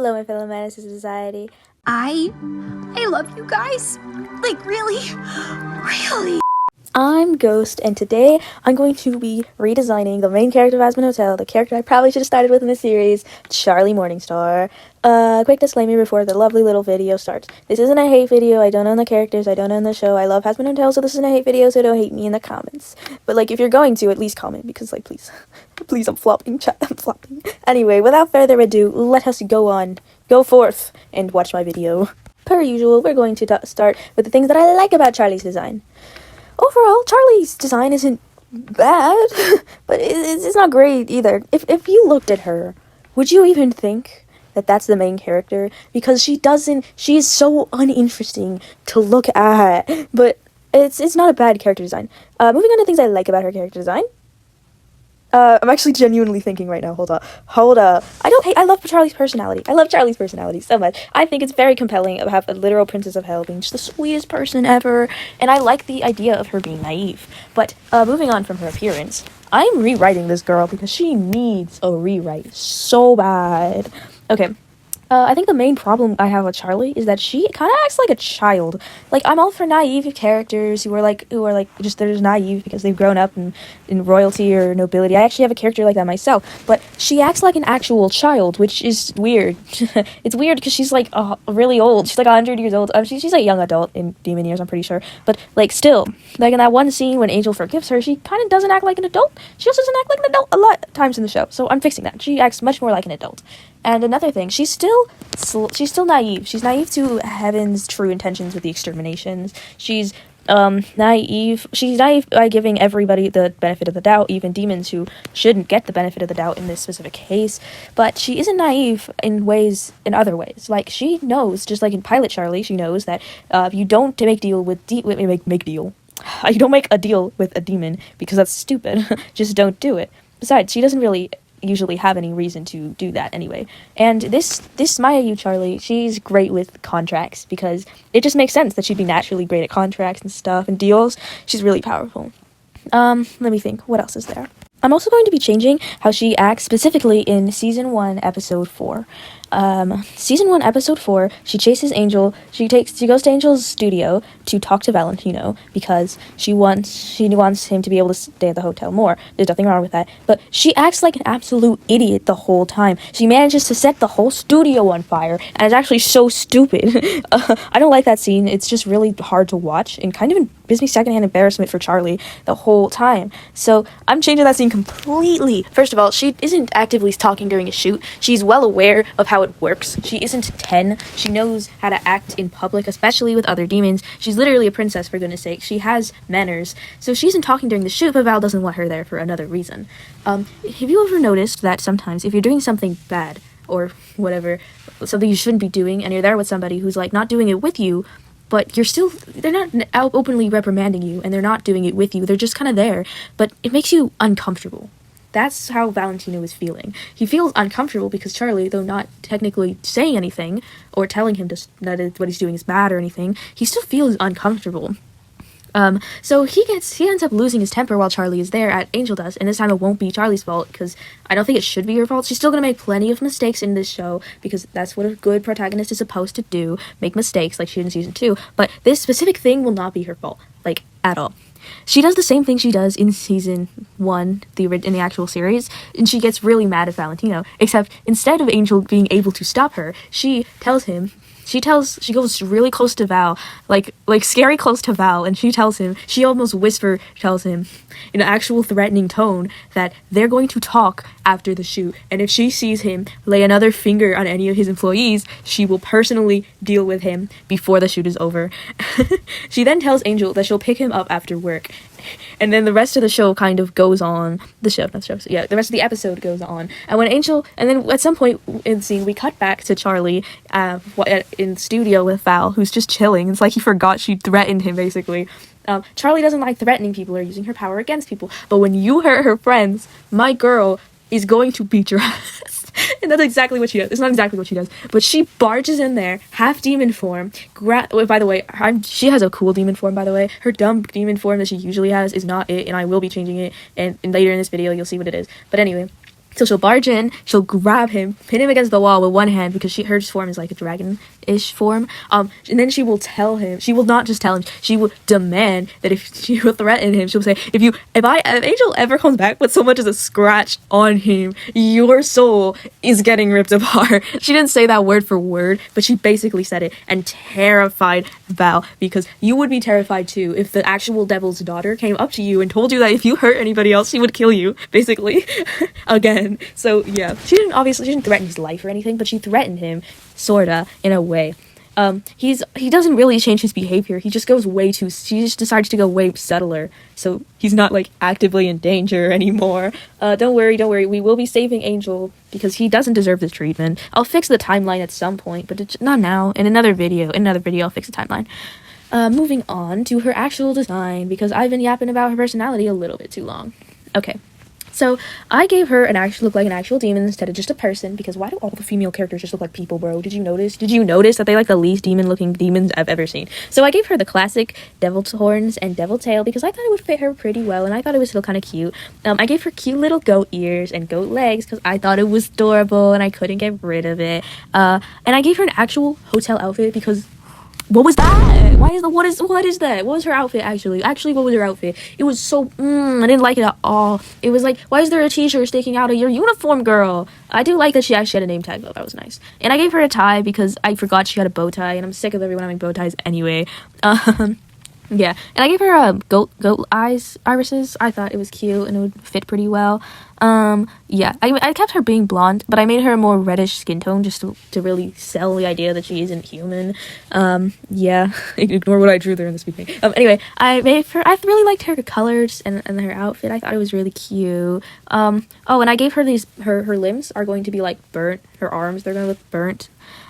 Hello, my fellow menaces of society. I love you guys. Like, really? I'm Ghost, and today I'm going to be redesigning the main character of Hazbin Hotel, the character I probably should have started with in the series, Charlie Morningstar. Quick disclaimer before the lovely little video starts. This isn't a hate video. I don't own the characters. I don't own the show. I love Hazbin Hotel, so this isn't a hate video, so don't hate me in the comments. But, if you're going to, at least comment, because, please. Please, I'm flopping. I'm flopping. Anyway, without further ado, let us go forth, and watch my video. Per usual, we're going to start with the things that I like about Charlie's design. Overall, Charlie's design isn't bad, but it's not great either. If you looked at her, would you even think that that's the main character? Because she is so uninteresting to look at, but it's not a bad character design. Moving on to things I like about her character design. I'm actually genuinely thinking right now. Hold up. I love Charlie's personality. I love Charlie's personality so much. I think it's very compelling to have a literal princess of hell being just the sweetest person ever, and I like the idea of her being naive. But, moving on from her appearance, I'm rewriting this girl because she needs a rewrite so bad. Okay. I think the main problem I have with Charlie is that she kind of acts like a child. I'm all for naive characters who are they're just naive because they've grown up in royalty or nobility. I actually have a character like that myself, but she acts like an actual child, which is weird. It's weird because she's really old. She's 100 years old. She's a young adult in demon years, I'm pretty sure. But still, in that one scene when Angel forgives her, she kind of doesn't act like an adult. She also doesn't act like an adult a lot of times in the show. So I'm fixing that. She acts much more like an adult. And another thing, she's still naive. She's naive to Heaven's true intentions with the exterminations. She's naive. She's naive by giving everybody the benefit of the doubt, even demons who shouldn't get the benefit of the doubt in this specific case. But she isn't naive in other ways. She knows, just like in Pilot Charlie, she knows that you don't make deal with make deal. You don't make a deal with a demon because that's stupid. Just don't do it. Besides, she doesn't really usually have any reason to do that anyway. And this Mayayu Charlie, she's great with contracts because it just makes sense that she'd be naturally great at contracts and stuff and deals. She's really powerful. Let me think. What else is there? I'm also going to be changing how she acts specifically in Season 1, Episode 4. Season 1, Episode 4, she chases Angel. She goes to Angel's studio to talk to Valentino because she wants him to be able to stay at the hotel more. There's nothing wrong with that. But she acts like an absolute idiot the whole time. She manages to set the whole studio on fire, and it's actually so stupid. I don't like that scene. It's just really hard to watch and kind of gives me secondhand embarrassment for Charlie the whole time. So I'm changing that scene completely. First of all, she isn't actively talking during a shoot. She's well aware of how it works. She isn't 10. She knows how to act in public, especially with other demons. She's literally a princess, for goodness sake. She has manners. So she isn't talking during the shoot, but Val doesn't want her there for another reason. Have you ever noticed that sometimes if you're doing something bad or whatever, something you shouldn't be doing, and you're there with somebody who's not doing it with you, but they're not out openly reprimanding you, and they're not doing it with you, they're just kind of there, but it makes you uncomfortable. That's how Valentino is feeling. He feels uncomfortable because Charlie, though not technically saying anything, or telling him that what he's doing is bad or anything, he still feels uncomfortable. So he ends up losing his temper while Charlie is there, at Angel does, and this time it won't be Charlie's fault, because I don't think it should be her fault. She's still gonna make plenty of mistakes in this show, because that's what a good protagonist is supposed to do, make mistakes like she did in Season 2, but this specific thing will not be her fault, at all. She does the same thing she does in Season 1, in the actual series, and she gets really mad at Valentino, except instead of Angel being able to stop her, she goes really close to Val, like scary close to Val, and she almost tells him in an actual threatening tone that they're going to talk after the shoot, and if she sees him lay another finger on any of his employees, she will personally deal with him before the shoot is over. She then tells Angel that she'll pick him up after work, and then the rest of the show kind of goes on. The rest of the episode goes on. And then at some point in the scene, we cut back to Charlie in the studio with Val, who's just chilling. It's like he forgot she threatened him, basically. Charlie doesn't like threatening people or using her power against people, but when you hurt her friends, my girl is going to beat your ass. And that's exactly what she does. It's not exactly what she does, but she barges in there, half demon form. By the way, she has a cool demon form, by the way. Her dumb demon form that she usually has is not it, and I will be changing it, and later in this video, you'll see what it is. But anyway, So she'll barge in, she'll grab him, pin him against the wall with one hand because her form is like a dragon-ish form. And then she will tell him, she will not just tell him, she will demand that if she will threaten him, she'll say, if Angel ever comes back with so much as a scratch on him, your soul is getting ripped apart. She didn't say that word for word, but she basically said it and terrified Val, because you would be terrified too if the actual devil's daughter came up to you and told you that if you hurt anybody else, she would kill you, basically. Again. So yeah, she didn't threaten his life or anything, but she threatened him, sorta, in a way. He doesn't really change his behavior. He just she just decides to go way subtler. So he's not like actively in danger anymore. Don't worry. We will be saving Angel because he doesn't deserve this treatment. I'll fix the timeline at some point, but it's not now. In another video, I'll fix the timeline. Moving on to her actual design, because I've been yapping about her personality a little bit too long. Okay. So, I gave her look like an actual demon instead of just a person, because why do all the female characters just look like people, bro? Did you notice that they like the least demon-looking demons I've ever seen? So, I gave her the classic devil's horns and devil tail, because I thought it would fit her pretty well, and I thought it was still kind of cute. I gave her cute little goat ears and goat legs, because I thought it was adorable, and I couldn't get rid of it. And I gave her an actual hotel outfit, because... what was that? What is that? What was her outfit, actually? What was her outfit? It was so, I didn't like it at all. It was like, why is there a t-shirt sticking out of your uniform, girl? I do like that she actually had a name tag, though. That was nice. And I gave her a tie because I forgot she had a bow tie, and I'm sick of everyone having bow ties anyway. Yeah, and I gave her goat irises. I thought it was cute and it would fit pretty well. Yeah, I kept her being blonde, but I made her a more reddish skin tone just to really sell the idea that she isn't human. Yeah, ignore what I drew there in the speaking. Anyway, I really liked her colors and her outfit. I thought it was really cute. Oh, and I gave her her limbs are going to be like burnt. Her arms, they're going to look burnt.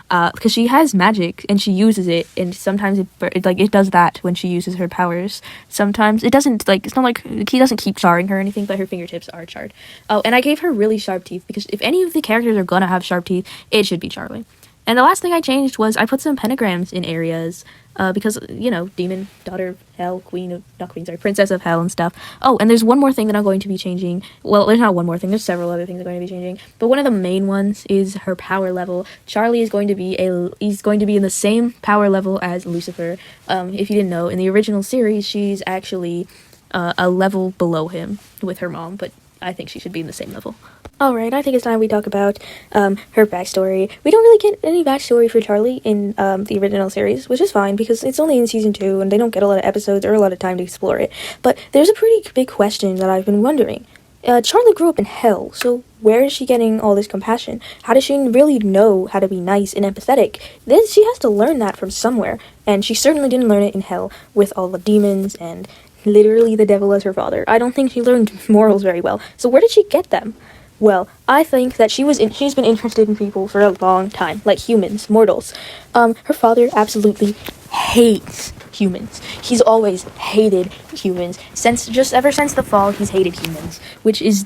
Because she has magic and she uses it, and sometimes it does that when she uses her powers. Sometimes it doesn't, it's not like he doesn't keep charring her or anything, but her fingertips are charred. Oh, and I gave her really sharp teeth, because if any of the characters are gonna have sharp teeth, it should be Charlie. And the last thing I changed was I put some pentagrams in areas, because, demon, daughter of hell, princess of hell and stuff. Oh, and there's one more thing that I'm going to be changing. Well, there's not one more thing, there's several other things I'm going to be changing. But one of the main ones is her power level. Charlie is going to be in the same power level as Lucifer. If you didn't know, in the original series, she's actually a level below him with her mom, but I think she should be in the same level. Alright, I think it's time we talk about her backstory. We don't really get any backstory for Charlie in the original series, which is fine because it's only in season 2 and they don't get a lot of episodes or a lot of time to explore it. But there's a pretty big question that I've been wondering. Charlie grew up in hell, so where is she getting all this compassion? How does she really know how to be nice and empathetic? She has to learn that from somewhere, and she certainly didn't learn it in hell with all the demons and literally the devil as her father. I don't think she learned morals very well, so where did she get them? Well, I think that she's been interested in people for a long time, like humans, mortals. Her father absolutely hates humans. He's always hated humans. Ever since the fall, he's hated humans, which is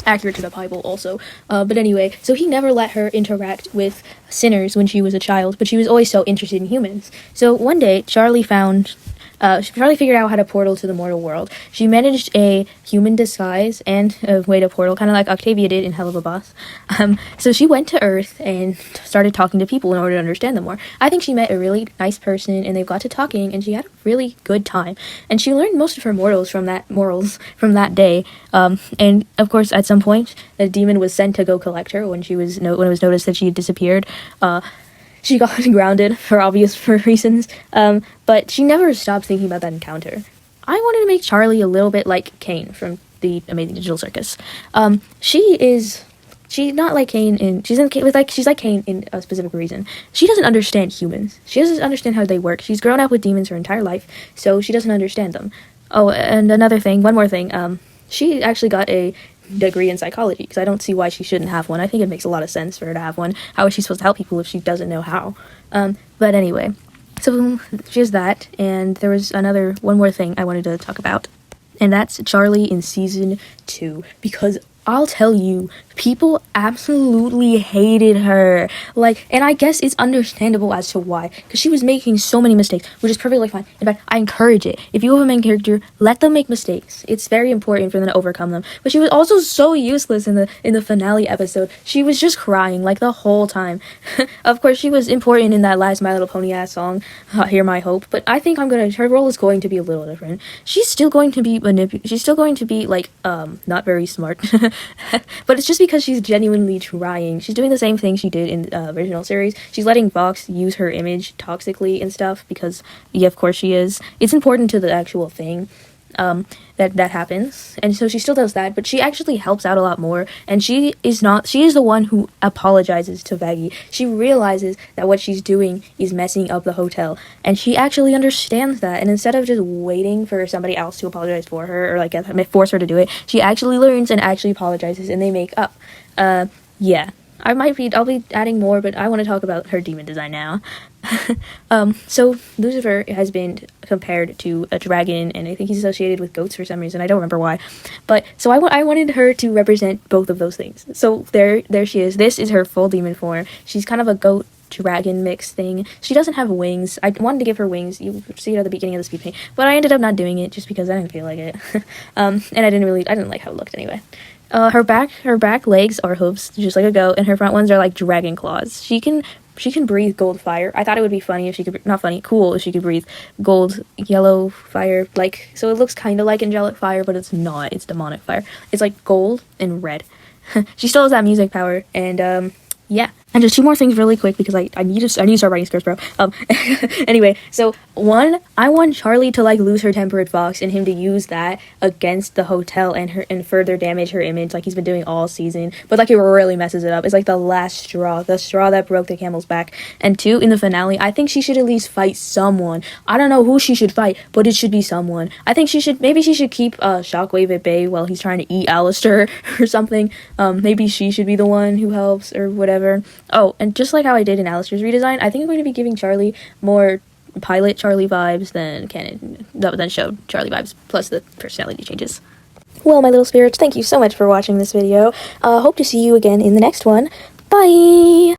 accurate to the Bible also. But anyway, so he never let her interact with sinners when she was a child, but she was always so interested in humans. So one day, Charlie figured out how to portal to the mortal world. She managed a human disguise and a way to portal, kind of like Octavia did in Hell of a Boss. So she went to Earth and started talking to people in order to understand them more. I think she met a really nice person, and they got to talking, and she had a really good time. And she learned most of her morals from that day. And of course, at some point, a demon was sent to go collect her when it was noticed that she had disappeared. She got grounded for obvious reasons, but she never stopped thinking about that encounter. I wanted to make Charlie a little bit like Kane from the Amazing Digital Circus. She's not like Kane she's like Kane in a specific reason. She doesn't understand humans. She doesn't understand how they work. She's grown up with demons her entire life, so she doesn't understand them. Oh, and one more thing, she actually got a degree in psychology, because I don't see why she shouldn't have one. I think it makes a lot of sense for her to have one. How is she supposed to help people if she doesn't know how? But anyway, so she has that, and there was one more thing I wanted to talk about, and that's Charlie in season 2, because I'll tell you, people absolutely hated her. Like, and I guess it's understandable as to why, because she was making so many mistakes, which is perfectly fine. In fact, I encourage it. If you have a main character, let them make mistakes. It's very important for them to overcome them. But she was also so useless in the finale episode. She was just crying like the whole time. Of course, she was important in that last My Little Pony ass song, Hear My Hope. But I think her role is going to be a little different. She's still going to be she's still going to be like not very smart. But it's just because she's genuinely trying. She's doing the same thing she did in the original series. She's letting Vox use her image toxically and stuff because, yeah, of course she is. It's important to the actual thing that happens, and so she still does that, but she actually helps out a lot more, and she is the one who apologizes to Vaggie. She realizes that what she's doing is messing up the hotel, and she actually understands that, and instead of just waiting for somebody else to apologize for her, or like force her to do it, she actually learns and actually apologizes, and they make up. Yeah. I'll be adding more, but I want to talk about her demon design now. So Lucifer has been compared to a dragon, and I think he's associated with goats for some reason. I don't remember why. But, so I wanted her to represent both of those things. So there she is. This is her full demon form. She's kind of a goat dragon mix thing. She doesn't have wings. I wanted to give her wings. You see it at the beginning of the speed paint, but I ended up not doing it just because I didn't feel like it. And I didn't like how it looked anyway. Her back legs are hooves, just like a goat, and her front ones are like dragon claws. She can breathe gold fire. I thought it would be funny if she could, not funny, cool if she could breathe gold, yellow fire, like, so it looks kind of like angelic fire, but it's not. It's demonic fire. It's like gold and red. She still has that music power, and yeah. And just two more things really quick because I need to start writing scripts, bro. Anyway, so one, I want Charlie to like lose her temper at Fox and him to use that against the hotel and further damage her image like he's been doing all season. But like it really messes it up. It's like the last straw, the straw that broke the camel's back. And two, in the finale, I think she should at least fight someone. I don't know who she should fight, but it should be someone. I think maybe she should keep Shockwave at bay while he's trying to eat Alistair or something. Maybe she should be the one who helps or whatever. Oh, and just like how I did in Alistair's redesign, I think I'm going to be giving Charlie more pilot Charlie vibes than show Charlie vibes, plus the personality changes. Well, my little spirits, thank you so much for watching this video. Hope to see you again in the next one. Bye!